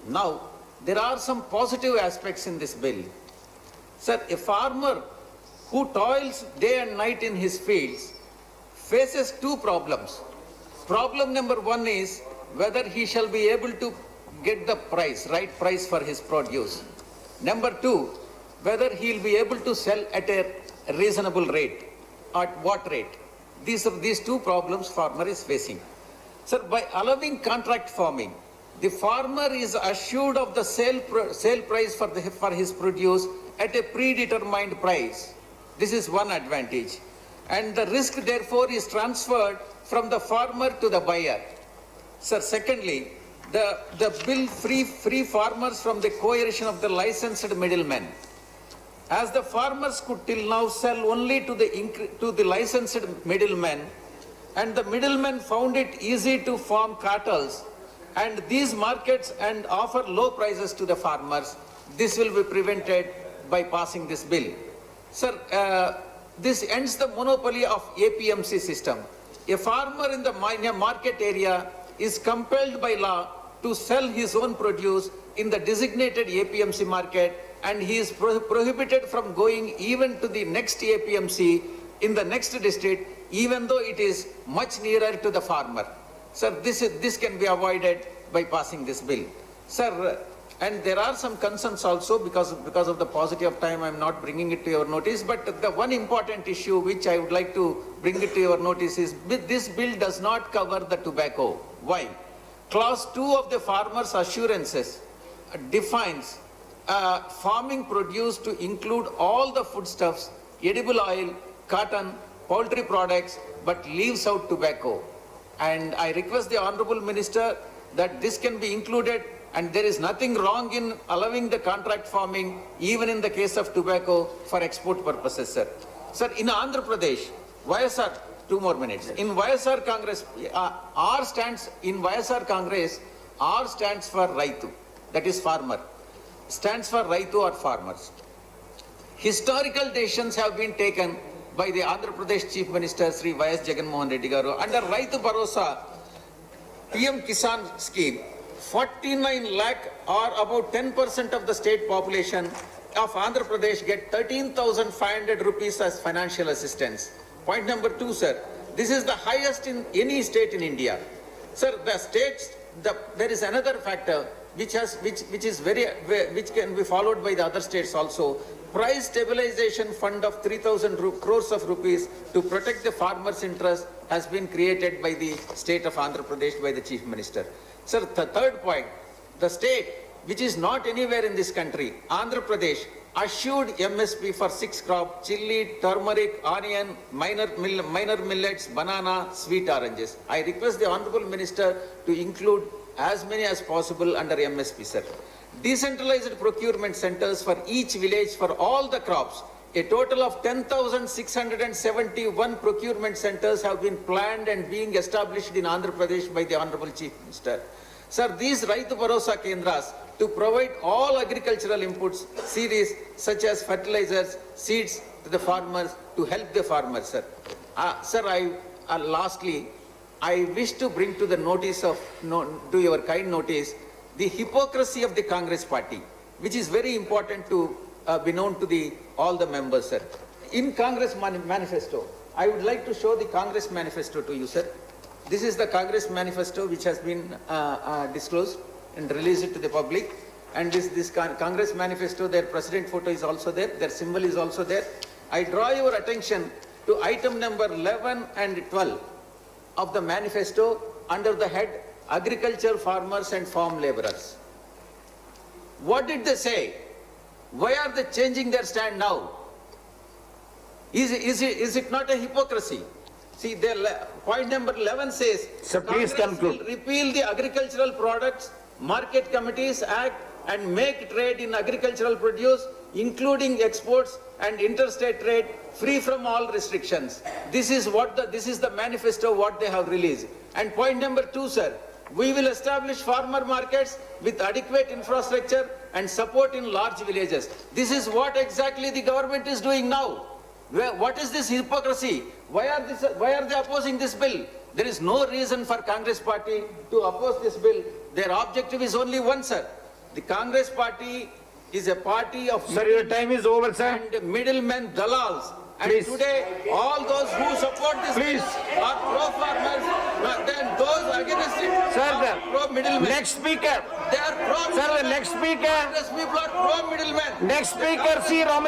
Now, there are some positive aspects in this bill. Sir, a farmer who toils day and night in his fields faces two problems. Problem number one is whether he shall be able to get the right price for his produce. Number two, whether he will be able to sell at a reasonable rate. At what rate? These two problems farmer is facing. Sir, by allowing contract farming, the farmer is assured of the sale price for his produce at a predetermined price. This is one advantage. And the risk therefore is transferred from the farmer to the buyer. Sir, secondly, the bill free farmers from the coercion of the licensed middlemen. As the farmers could till now sell only to the licensed middlemen, and the middlemen found it easy to farm cattle and these markets and offer low prices to the farmers, this will be prevented by passing this bill. Sir, this ends the monopoly of APMC system. A farmer in the market area is compelled by law to sell his own produce in the designated APMC market, and he is prohibited from going even to the next APMC in the next district, even though it is much nearer to the farmer. Sir, this can be avoided by passing this bill. Sir, and there are some concerns also because of the paucity of time. I am not bringing it to your notice, but the one important issue which I would like to bring it to your notice is this bill does not cover the tobacco. Why? Clause 2 of the farmer's assurances defines farming produce to include all the foodstuffs, edible oil, cotton, poultry products, but leaves out tobacco. And I request the Honorable Minister that this can be included, and there is nothing wrong in allowing the contract farming even in the case of tobacco for export purposes, sir. Sir, in Andhra Pradesh, YSR, 2 more minutes. In YSR Congress, R stands for Raitu, that is farmer. Stands for Raitu or farmers. Historical decisions have been taken by the Andhra Pradesh Chief Minister Sri Y.S. Jagan Mohan Reddy Garu under Raitu Bharosa PM Kisan scheme. 49 lakh or about 10% of the state population of Andhra Pradesh get 13,500 rupees as financial assistance. Point number 2, sir. This is the highest in any state in India. Sir, there is another factor which can be followed by the other states also. Price stabilization fund of 3,000 crores of rupees to protect the farmers' interest has been created by the state of Andhra Pradesh by the Chief Minister. Sir, the third point, the state which is not anywhere in this country, Andhra Pradesh, assured MSP for 6 crops: chili, turmeric, onion, minor millets, banana, sweet oranges. I request the Honorable Minister to include as many as possible under MSP, sir. Decentralized procurement centers for each village for all the crops. A total of 10,671 procurement centers have been planned and being established in Andhra Pradesh by the Honorable Chief Minister. Sir, these Raitu Bharosa Kendras to provide all agricultural inputs, series such as fertilizers, seeds to the farmers to help the farmers, sir. Sir, lastly, I wish to bring to the notice to your kind notice the hypocrisy of the Congress party, which is very important to be known to all the members, sir. In Congress manifesto, I would like to show the Congress manifesto to you, sir. This is the Congress manifesto which has been disclosed and released it to the public. And this Congress manifesto, their president photo is also there, their symbol is also there. I draw your attention to item number 11 and 12 of the manifesto under the head Agriculture, Farmers and Farm Laborers. What did they say? Why are they changing their stand now? Is it not a hypocrisy? See, point number 11 says, Sir, please conclude. Will repeal the Agricultural Products Market Committees Act and make trade in agricultural produce, including exports and interstate trade, free from all restrictions. This is the manifesto what they have released. And point number 2, sir, we will establish farmer markets with adequate infrastructure and support in large villages. This is what exactly the government is doing now. What is this hypocrisy? Why are they opposing this bill? There is no reason for Congress party to oppose this bill. Their objective is only one, sir. the Congress party is a party of Sir, your time is over, sir. and middlemen dalals. And Please. today, all those who support this Please. bill are pro-farmers, then those against it Sir, are the pro-middlemen. next speaker. They are pro-middlemen. Sir, the next speaker. Congress people are pro-middlemen. Next speaker, C. Ramachandran.